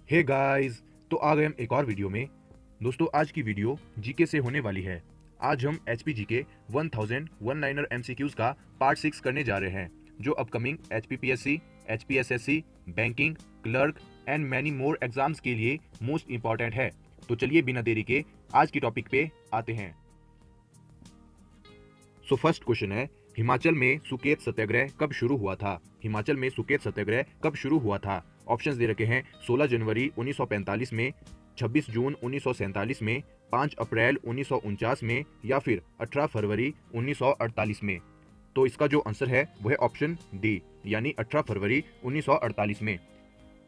Hey guys, तो आ गए हम एक और वीडियो में। दोस्तों, आज की वीडियो जीके से होने वाली है। आज हम एचपीजी के 1000 वन लाइनर एमसीक्यूज का पार्ट 6 करने जा रहे हैं, जो upcoming HPPSC, HPSSC, banking, clerk and many more exams के लिए मोस्ट इंपॉर्टेंट है। तो चलिए बिना देरी के आज की टॉपिक पे आते हैं। सो फर्स्ट क्वेश्चन है, हिमाचल में सुकेत सत्याग्रह कब शुरू हुआ था? हिमाचल में सुकेत सत्याग्रह कब शुरू हुआ था? ऑप्शंस दे रखे हैं 16 जनवरी 1945 में, 26 जून 1947 में, 5 अप्रैल 1949 में या फिर 18 फरवरी 1948 में। तो इसका जो आंसर है वह है ऑप्शन डी, यानी 18 फरवरी 1948 में।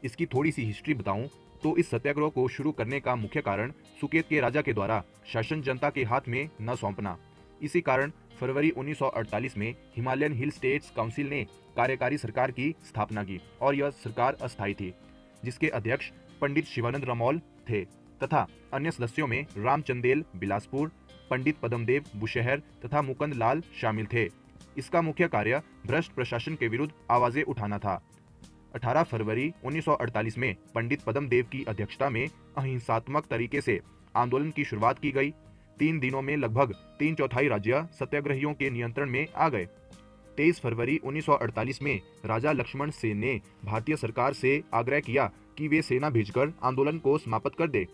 इसकी थोड़ी सी हिस्ट्री बताऊं तो इस सत्याग्रह को शुरू करने का मुख्य कारण सुकेत के राजा के द्वारा शासन जनता के हाथ में न सौंपना। इसी कारण फरवरी 1948 में हिमालयन हिल स्टेट्स काउंसिल ने कार्यकारी सरकार की स्थापना की और यह सरकार अस्थायी थी, जिसके अध्यक्ष पंडित शिवानंद रमौल थे तथा अन्य सदस्यों में रामचंदेल बिलासपुर, पंडित पदमदेव बुशहर तथा मुकुंद लाल शामिल थे। इसका मुख्य कार्य भ्रष्ट प्रशासन के विरुद्ध आवाजें उठाना था। 18 फरवरी 1948 में पंडित पदमदेव की अध्यक्षता में अहिंसात्मक तरीके से आंदोलन की शुरुआत की गई। 3 दिनों में लगभग 3/4 राज्य सत्याग्रहियों के नियंत्रण में आ गए। 23 फरवरी 1948 में राजा लक्ष्मण सेन ने भारतीय सरकार से आग्रह किया कि वे सेना भेजकर आंदोलन को समाप्त कर दे।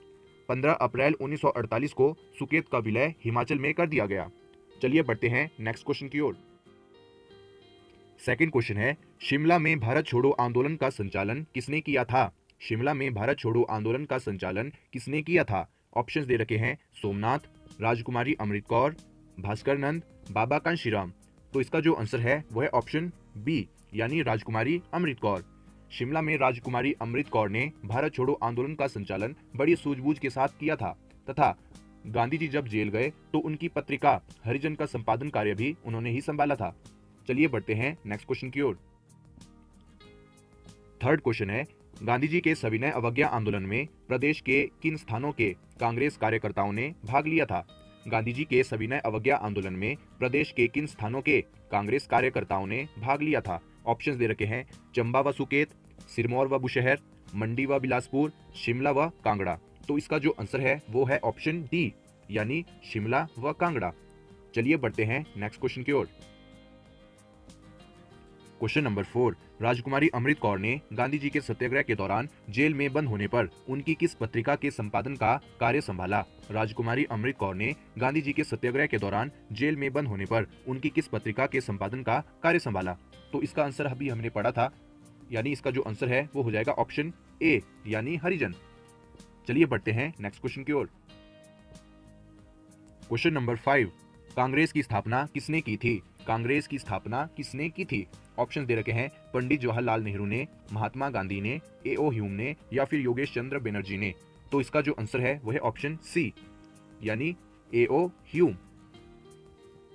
15 अप्रैल 1948 को सुकेत का विलय हिमाचल में कर दिया गया। चलिए बढ़ते हैं नेक्स्ट क्वेश्चन की ओर। सेकंड क्वेश्चन है, शिमला में भारत छोड़ो आंदोलन का संचालन किसने किया था? शिमला में भारत छोड़ो आंदोलन का संचालन किसने किया था? ऑप्शंस दे रखे हैं सोमनाथ, राजकुमारी अमृत कौर, भास्कर नंद, बाबा कांशीराम। तो इसका जो आंसर है वह है ऑप्शन बी, यानी राजकुमारी अमृत कौर। शिमला में राजकुमारी अमृत कौर ने भारत छोड़ो आंदोलन का संचालन बड़ी सूझबूझ के साथ किया था तथा गांधी जी जब जेल गए तो उनकी पत्रिका हरिजन का संपादन कार्य भी उन्होंने ही संभाला था। चलिए बढ़ते हैं नेक्स्ट क्वेश्चन की ओर। थर्ड क्वेश्चन है, गांधी जी के सविनय अवज्ञा आंदोलन में प्रदेश के किन स्थानों के कांग्रेस कार्यकर्ताओं ने भाग लिया था? गांधी जी के सविनय अवज्ञा आंदोलन में प्रदेश के किन स्थानों के कांग्रेस कार्यकर्ताओं ने भाग लिया था? ऑप्शंस दे रखे हैं चंबा व सुकेत, सिरमौर व बुशहर, मंडी व बिलासपुर, शिमला व कांगड़ा। तो इसका जो आंसर है वो है ऑप्शन डी, यानी शिमला व कांगड़ा। चलिए बढ़ते हैं नेक्स्ट क्वेश्चन की ओर। क्वेश्चन नंबर 4, राजकुमारी अमृत कौर ने गांधी जी के सत्याग्रह के दौरान जेल में बंद होने पर उनकी किस पत्रिका के संपादन का कार्य संभाला? राजकुमारी अमृत कौर ने गांधी जी के सत्याग्रह के दौरान जेल में बंद होने पर उनकी किस पत्रिका के संपादन का कार्य संभाला? तो इसका आंसर अभी हमने पढ़ा था, यानी इसका जो आंसर है वो हो जाएगा ऑप्शन ए, यानी हरिजन। चलिए बढ़ते हैं नेक्स्ट क्वेश्चन की ओर। क्वेश्चन नंबर 5, कांग्रेस की स्थापना किसने की थी? कांग्रेस की स्थापना किसने की थी? ऑप्शन दे रखे हैं पंडित जवाहरलाल नेहरू ने, महात्मा गांधी ने, एओ ह्यूम ने या फिर योगेश चंद्र बनर्जी ने। तो इसका जो आंसर है वह है ऑप्शन सी, यानी एओ ह्यूम।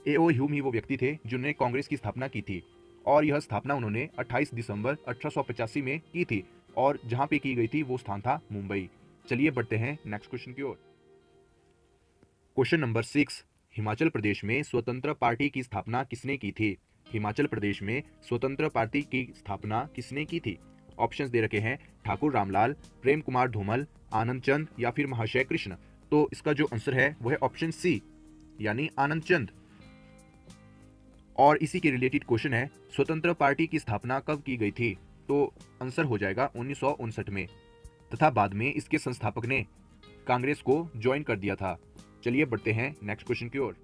एओ ह्यूम ही वो व्यक्ति थे जिन्होंने कांग्रेस की स्थापना की थी और यह स्थापना उन्होंने 28 दिसंबर 1885 में की थी और जहां पे की गई थी वो स्थान था मुंबई। चलिए बढ़ते हैं नेक्स्ट क्वेश्चन की ओर। क्वेश्चन नंबर 6, हिमाचल प्रदेश में स्वतंत्र पार्टी की स्थापना किसने की थी? हिमाचल प्रदेश में स्वतंत्र पार्टी की स्थापना किसने की थी? ऑप्शंस दे रखे हैं ठाकुर रामलाल, प्रेम कुमार धूमल, आनंद चंद या फिर महाशय कृष्ण। तो इसका जो आंसर है वह है ऑप्शन सी, यानी आनंद चंद। और इसी के रिलेटेड क्वेश्चन है, स्वतंत्र पार्टी की स्थापना कब की गई थी? तो आंसर हो जाएगा 1959 में तथा बाद में इसके संस्थापक ने कांग्रेस को ज्वाइन कर दिया था। चलिए बढ़ते हैं नेक्स्ट क्वेश्चन की ओर।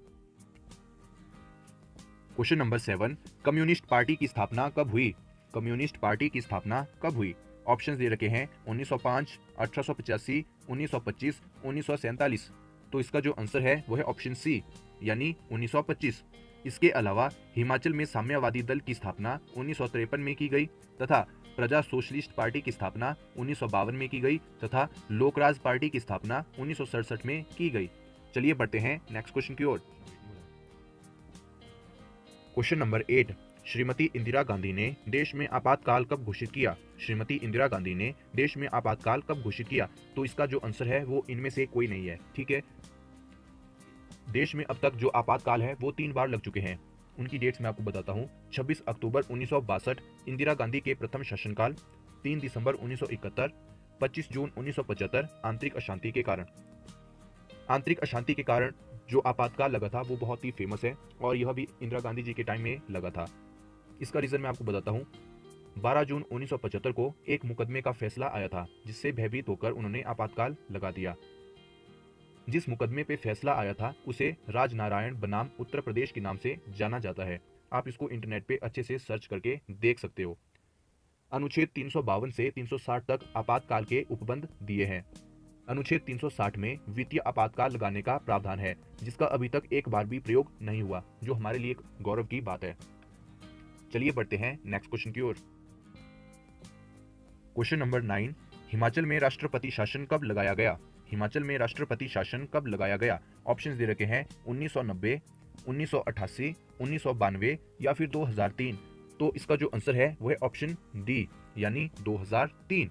क्वेश्चन नंबर 7, कम्युनिस्ट पार्टी की स्थापना कब हुई? कम्युनिस्ट पार्टी की स्थापना कब हुई? ऑप्शंस दे रखे हैं 1905, 1885, 1925, 1947। तो इसका जो आंसर है वह है ऑप्शन सी, यानी 1925। इसके अलावा हिमाचल में साम्यवादी दल की स्थापना 1953 में की गई तथा प्रजा सोशलिस्ट पार्टी की स्थापना 1952 में की गई तथा लोकराज पार्टी की स्थापना 1967 में की गई। चलिए बढ़ते हैं नेक्स्ट क्वेश्चन की ओर। क्वेश्चन नंबर 8, श्रीमती इंदिरा गांधी ने देश में आपातकाल कब घोषित किया? श्रीमती इंदिरा गांधी ने देश में आपातकाल कब घोषित किया? तो इसका जो आंसर है वो इनमें से कोई नहीं है, ठीक है। देश में अब तक जो आपातकाल है वो 3 बार लग चुके हैं। उनकी डेट्स मैं आपको बताता हूँ। 26 अक्टूबर 1962 इंदिरा गांधी के प्रथम शासनकाल, 3 दिसंबर 1971, 25 जून 1975 आंतरिक अशांति के कारण। आंतरिक अशांति के कारण जो आपातकाल लगा था वो बहुत ही फेमस है और यह भी इंदिरा गांधी जी के टाइम में लगा था। इसका रीजन मैं आपको बताता हूँ। 12 जून 1975 को एक मुकदमे का फैसला आया था जिससे भयभीत होकर उन्होंने आपातकाल लगा दिया। जिस मुकदमे पे फैसला आया था उसे राजनारायण बनाम उत्तर प्रदेश के नाम से जाना जाता है। आप इसको इंटरनेट पे अच्छे से सर्च करके देख सकते हो। अनुच्छेद 352 से 360 तक आपातकाल के उपबंध दिए हैं। अनुच्छेद 360 में वित्तीय आपातकाल लगाने का प्रावधान है जिसका अभी तक एक बार भी प्रयोग नहीं हुआ, जो हमारे लिए एक गौरव की बात है। चलिए बढ़ते हैं नेक्स्ट क्वेश्चन की ओर। क्वेश्चन नंबर 9, हिमाचल में राष्ट्रपति शासन कब लगाया गया? हिमाचल में राष्ट्रपति शासन कब लगाया गया? ऑप्शंस दे रखे हैं 1990, 1988, 1992 या फिर 2003। तो इसका जो आंसर है वो है ऑप्शन डी यानी 2003।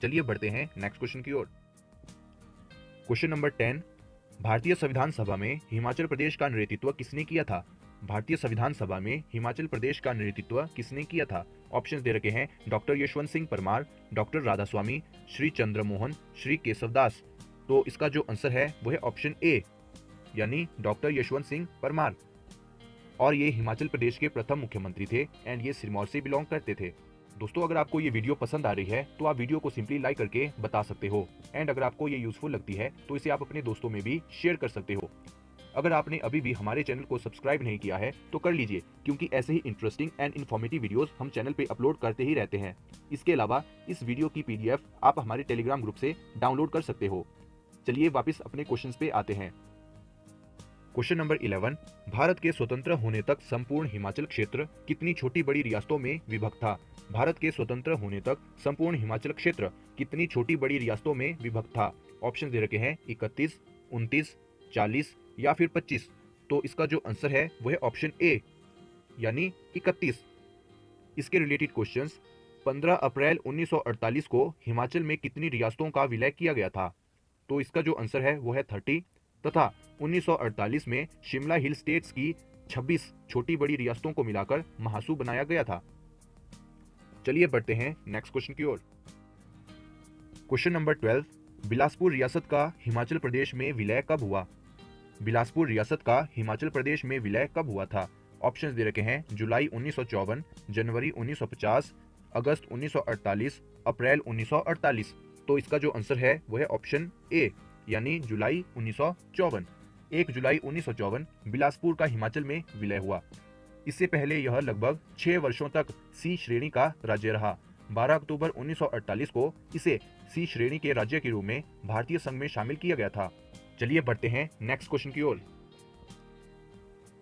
चलिए बढ़ते हैं नेक्स्ट क्वेश्चन की ओर। क्वेश्चन नंबर 10, भारतीय संविधान सभा में हिमाचल प्रदेश का नेतृत्व किसने किया था? भारतीय संविधान सभा में हिमाचल प्रदेश का नेतृत्व किसने किया था? ऑप्शंस दे रखे हैं डॉक्टर यशवंत सिंह परमार, डॉक्टर राधास्वामी, श्री चंद्रमोहन, श्री केशवदास। तो इसका जो आंसर है वो है ऑप्शन ए यानी डॉक्टर यशवंत सिंह परमार। और ये हिमाचल प्रदेश के प्रथम मुख्यमंत्री थे एंड ये सिरमौर से बिलोंग करते थे। दोस्तों, अगर आपको ये वीडियो पसंद आ रही है तो आप वीडियो को सिंपली लाइक करके बता सकते हो एंड अगर आपको ये यूजफुल लगती है तो इसे आप अपने दोस्तों में भी शेयर कर सकते हो। अगर आपने अभी भी हमारे चैनल को सब्सक्राइब नहीं किया है तो कर लीजिए, क्योंकि ऐसे ही इंटरेस्टिंग एंड इन्फॉर्मेटिव वीडियोस हम चैनल पे अपलोड करते ही रहते हैं। इसके अलावा इस वीडियो की पीडीएफ आप हमारे टेलीग्राम ग्रुप से डाउनलोड कर सकते हो। चलिए वापस अपने क्वेश्चंस पे आते हैं। क्वेश्चन नंबर 11, भारत के स्वतंत्र होने तक संपूर्ण हिमाचल क्षेत्र कितनी छोटी बड़ी रियासतों में विभक्त था? भारत के स्वतंत्र होने तक संपूर्ण हिमाचल क्षेत्र कितनी छोटी बड़ी रियासतों में विभक्त था? ऑप्शन दे रखे हैं 31, 29, 40 या फिर 25। तो इसका जो आंसर है वो है ऑप्शन ए यानी 31। इसके रिलेटेड क्वेश्चंस, 15 अप्रैल 1948 को हिमाचल में कितनी रियासतों का विलय किया गया था? तो इसका जो आंसर है वो है 30 तथा 1948 में शिमला हिल स्टेट्स की 26 छोटी बड़ी रियासतों को मिलाकर महासू बनाया गया था। चलिए बढ़ते हैं नेक्स्ट क्वेश्चन की ओर। क्वेश्चन नंबर 12, बिलासपुर रियासत का हिमाचल प्रदेश में विलय कब हुआ? बिलासपुर रियासत का हिमाचल प्रदेश में विलय कब हुआ था? ऑप्शंस दे रखे हैं जुलाई 1954, जनवरी 1950, अगस्त 1948, अप्रैल 1948। तो इसका जो आंसर है वो है ऑप्शन ए यानी जुलाई 1954। 1 जुलाई 1954 बिलासपुर का हिमाचल में विलय हुआ। इससे पहले यह लगभग 6 वर्षों तक सी श्रेणी का राज्य रहा। 12 अक्टूबर 1948 को इसे सी श्रेणी के राज्य के रूप में भारतीय संघ में शामिल किया गया था। चलिए बढ़ते हैं नेक्स्ट क्वेश्चन की ओर।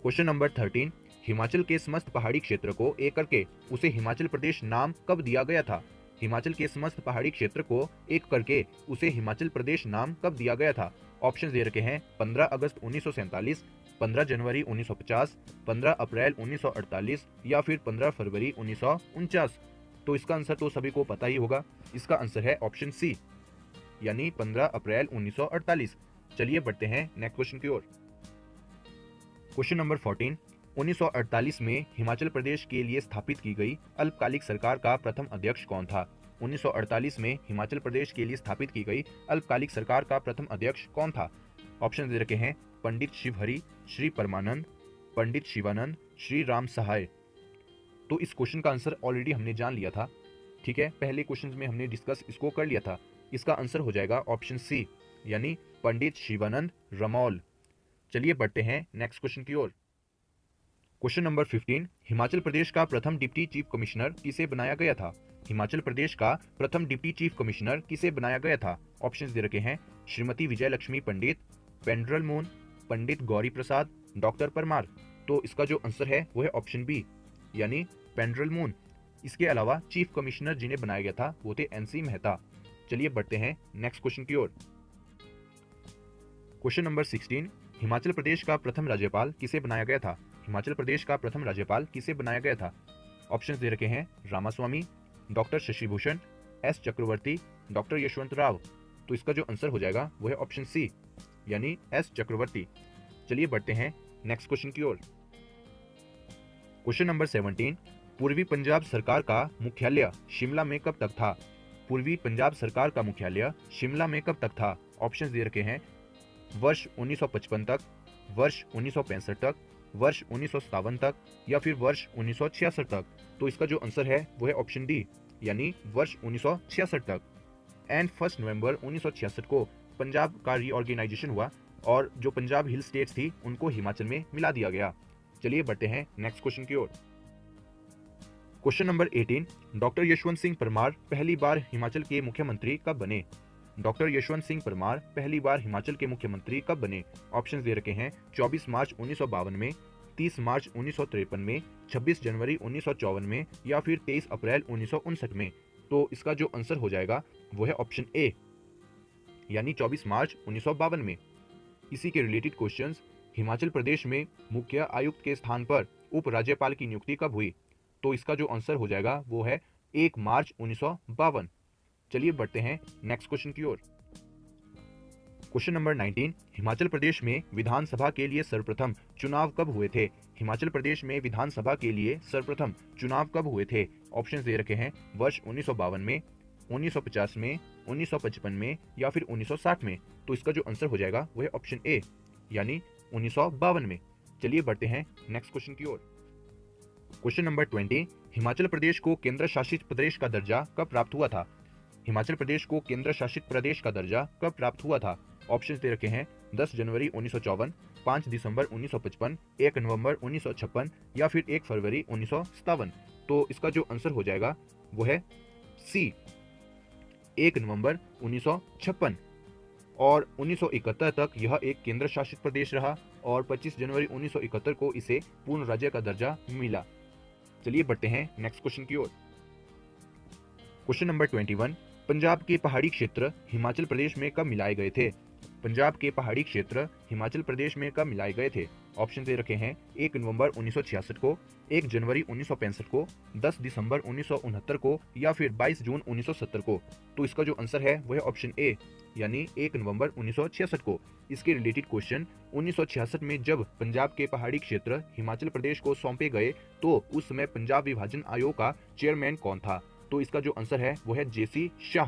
क्वेश्चन नंबर 13, हिमाचल के समस्त पहाड़ी क्षेत्र को एक करके उसे हिमाचल प्रदेश नाम कब दिया गया था? हिमाचल के समस्त पहाड़ी क्षेत्र को एक करके उसे हिमाचल प्रदेश नाम कब दिया गया था? ऑप्शन दे रखे हैं 15 अगस्त 1947, 15 जनवरी 1950, 15 अप्रैल 1948 या फिर 15 फरवरी 1949। तो इसका आंसर तो सभी को पता ही होगा। इसका आंसर है ऑप्शन सी यानी 15 अप्रैल 1948। चलिए बढ़ते हैं नेक्स्ट क्वेश्चन की ओर। क्वेश्चन नंबर 14, 1948 में हिमाचल प्रदेश के लिए स्थापित की गई अल्पकालिक सरकार का प्रथम अध्यक्ष कौन था? 1948 में हिमाचल प्रदेश के लिए स्थापित की गई अल्पकालिक सरकार का प्रथम अध्यक्ष कौन था? ऑप्शन दे रखे हैं पंडित शिवहरि, श्री परमानंद, पंडित शिवानंद, श्री राम सहाय। तो इस क्वेश्चन का आंसर ऑलरेडी हमने जान लिया था, ठीक है, पहले क्वेश्चन में हमने डिस्कस इसको कर लिया था। इसका आंसर हो जाएगा ऑप्शन सी यानी पंडित शिवानंद रमौल। चलिए बढ़ते हैं नेक्स्ट क्वेश्चन की ओर। क्वेश्चन नंबर 15, हिमाचल प्रदेश का प्रथम डिप्टी चीफ कमिश्नर किसे बनाया गया था? हिमाचल प्रदेश का प्रथम डिप्टी चीफ कमिश्नर किसे बनाया गया था? ऑप्शंस दे रखे हैं श्रीमती विजय लक्ष्मी पंडित, पेंड्रल मून, पंडित गौरी प्रसाद, डॉक्टर परमार। तो इसका जो आंसर है वो है ऑप्शन बी यानी पेंड्रल मून। इसके अलावा चीफ कमिश्नर जिन्हें बनाया गया था वो थे एनसी मेहता। चलिए बढ़ते हैं नेक्स्ट क्वेश्चन की ओर। क्वेश्चन नंबर 16, हिमाचल प्रदेश का प्रथम राज्यपाल किसे बनाया गया था? हिमाचल प्रदेश का प्रथम राज्यपाल किसे बनाया गया था? ऑप्शंस दे रखे हैं रामास्वामी, डॉक्टर शशिभूषण, एस चक्रवर्ती, डॉक्टर यशवंत राव। तो इसका जो आंसर हो जाएगा वो है ऑप्शन सी यानी एस चक्रवर्ती। चलिए बढ़ते हैं नेक्स्ट क्वेश्चन की ओर। क्वेश्चन नंबर 17, पूर्वी पंजाब सरकार का मुख्यालय शिमला में कब तक था? पूर्वी पंजाब सरकार का मुख्यालय शिमला में कब तक था? ऑप्शंस दे रखे हैं वर्ष 1955 तक, वर्ष 1965 तक, वर्ष 1957 तक या फिर वर्ष 1966 तक। तो इसका जो आंसर है वो है ऑप्शन डी, यानी वर्ष 1966 तक। एंड 1 नवंबर 1966 को पंजाब का रीऑर्गेनाइजेशन हुआ और जो पंजाब हिल स्टेट्स थी उनको हिमाचल में मिला दिया गया। चलिए बढ़ते हैं नेक्स्ट क्वेश्चन की ओर। Question number 18, doctor Yashwant Singh Parmar पहली बार हिमाचल के मुख्यमंत्री कब बने? डॉक्टर यशवंत सिंह परमार पहली बार हिमाचल के मुख्यमंत्री कब बने? ऑप्शंस दे रखे हैं 24 मार्च 1952 में, 30 मार्च 1953 में, 26 जनवरी 1954 में या फिर 23 अप्रैल 1959 में। तो इसका जो आंसर हो जाएगा वो है ऑप्शन ए, यानी 24 मार्च 1952 में। इसी के रिलेटेड क्वेश्चंस, हिमाचल प्रदेश में मुख्य आयुक्त के स्थान पर उप राज्यपाल की नियुक्ति कब हुई? तो इसका जो आंसर हो जाएगा वो है 1 मार्च 1952। चलिए बढ़ते हैं नेक्स्ट क्वेश्चन की ओर। क्वेश्चन नंबर 19, हिमाचल प्रदेश में विधानसभा के लिए सर्वप्रथम चुनाव कब हुए थे? हिमाचल प्रदेश में विधानसभा के लिए सर्वप्रथम चुनाव कब हुए थे? ऑप्शंस दे रखे हैं वर्ष 1952 में, 1950 में, 1955 में या फिर 1960 में। तो इसका जो आंसर हो जाएगा वो है ऑप्शन ए, यानी 1952 में। चलिए बढ़ते हैं नेक्स्ट क्वेश्चन की ओर। क्वेश्चन नंबर 20, हिमाचल प्रदेश को केंद्र शासित प्रदेश का दर्जा कब प्राप्त हुआ था? हिमाचल प्रदेश को केंद्र शासित प्रदेश का दर्जा कब प्राप्त हुआ था? ऑप्शंस दे रखे हैं 10 जनवरी 1954, 5 दिसंबर 1955, 1 नवंबर 1956 या फिर 1 फरवरी 1957। तो इसका जो आंसर हो जाएगा वो है सी, 1 नवंबर 1956। और 1971 तक यह एक केंद्र शासित प्रदेश रहा और 25 जनवरी 1971 को इसे पूर्ण राज्य का दर्जा मिला। चलिए बढ़ते हैं नेक्स्ट क्वेश्चन की ओर। क्वेश्चन नंबर 21, पंजाब के पहाड़ी क्षेत्र हिमाचल प्रदेश में कब मिलाए गए थे? पंजाब के पहाड़ी क्षेत्र हिमाचल प्रदेश में कब मिलाए गए थे? ऑप्शन दे रखे हैं 1 नवंबर 1966 को, 1 जनवरी 1965 को, 10 दिसंबर 1969 को या फिर 22 जून 1970 को। तो इसका जो आंसर है वो है ऑप्शन ए, यानी 1 नवंबर 1966 को। इसके रिलेटेड क्वेश्चन, 1966 में जब पंजाब के पहाड़ी क्षेत्र हिमाचल प्रदेश को सौंपे गए तो उस समय पंजाब विभाजन आयोग का चेयरमैन कौन था? तो इसका जो आंसर है वो है जेसी शाह।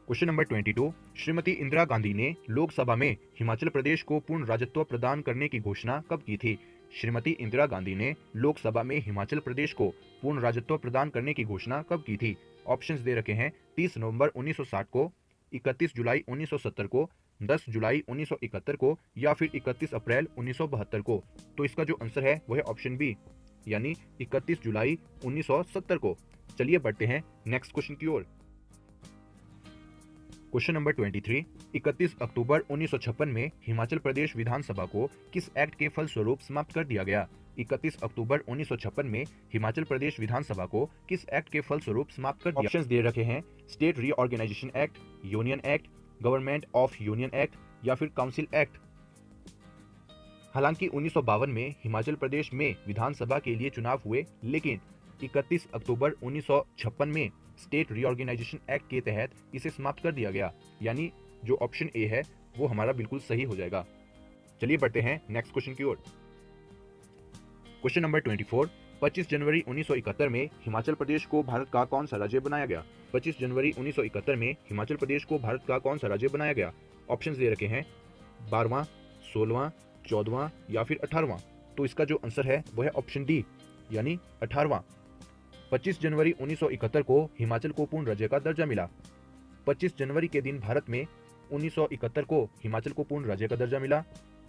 क्वेश्चन नंबर 22, श्रीमती इंदिरा गांधी ने लोकसभा में हिमाचल प्रदेश को पूर्ण राज्यत्व प्रदान करने की घोषणा कब की थी? श्रीमती इंदिरा गांधी ने लोकसभा में हिमाचल प्रदेश को पूर्ण राज्यत्व प्रदान करने की घोषणा कब की थी? ऑप्शंस दे रखे हैं 30 नवंबर 1960 को, 31 जुलाई 1970 को, 10 जुलाई 1971 को या फिर 31 अप्रैल 1972 को। तो इसका जो आंसर है वो है ऑप्शन बी, यानी 31 जुलाई 1970 को। चलिए बढ़ते हैं नेक्स्ट क्वेश्चन की ओर। क्वेश्चन नंबर 23, 31 अक्टूबर 1956 में हिमाचल प्रदेश विधानसभा को किस एक्ट के फलस्वरूप समाप्त कर दिया गया? 31 अक्टूबर 1956 में हिमाचल प्रदेश विधानसभा को किस एक्ट के फलस्वरूप समाप्त कर दिया? ऑप्शंस दे रखे हैं state reorganisation act, union act, government of union act या फिर काउंसिल एक्ट। हालांकि 1952 में हिमाचल प्रदेश में विधानसभा के लिए चुनाव हुए, लेकिन 31 अक्टूबर 1956 में स्टेट रीऑर्गेनाइजेशन एक्ट के तहत इसे समाप्त कर दिया गया, यानी जो ऑप्शन ए है वो हमारा बिल्कुल सही हो जाएगा। चलिए बढ़ते हैं नेक्स्ट क्वेश्चन की ओर। क्वेश्चन नंबर 24, 25 जनवरी 1971 में हिमाचल प्रदेश को भारत का कौन सा राज्य बनाया गया? 25 जनवरी 1971 में हिमाचल प्रदेश को भारत का कौन सा राज्य बनाया गया? ऑप्शंस दे रखे हैं 12वां, 16वां, 14वां या फिर 18वां। तो इसका जो आंसर है वो है ऑप्शन डी, यानी 18वां। 25 जनवरी 1971 को हिमाचल को पूर्ण राज्य का दर्जा मिला। 25 जनवरी के दिन भारत में 1971 को हिमाचल को पूर्ण राज्य का दर्जा मिला।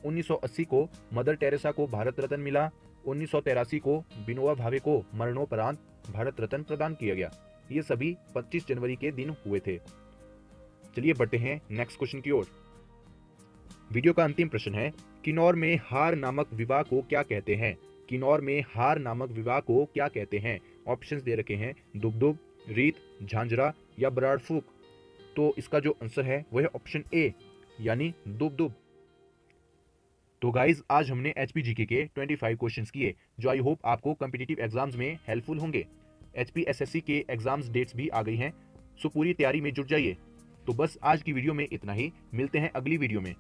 1980 को मदर टेरेसा को भारत रत्न मिला। 1983 को विनोबा भावे को मरणोपरांत भारत रत्न प्रदान किया गया। ये सभी 25 जनवरी के दिन हुए थे। चलिए बढ़ते हैं नेक्स्ट क्वेश्चन की ओर। वीडियो का अंतिम प्रश्न है, किन्नौर में हार नामक विवाह को क्या कहते हैं? किन्नौर में हार नामक विवाह को क्या कहते हैं? ऑप्शंस दे रखे हैं दुगदुग, रीत, झांझरा या बराड़ फूक। तो इसका जो आंसर है वो है ऑप्शन ए, यानी दुबदुब। तो गाइज आज हमने एचपीजीके के 25 क्वेश्चंस किए, जो आई होप आपको कॉम्पिटिटिव एग्जाम्स में हेल्पफुल होंगे। एचपीएसएससी के एग्जाम्स डेट्स भी आ गई हैं, सो पूरी तैयारी में जुट जाइए। तो बस आज की वीडियो में इतना ही, मिलते हैं अगली वीडियो में।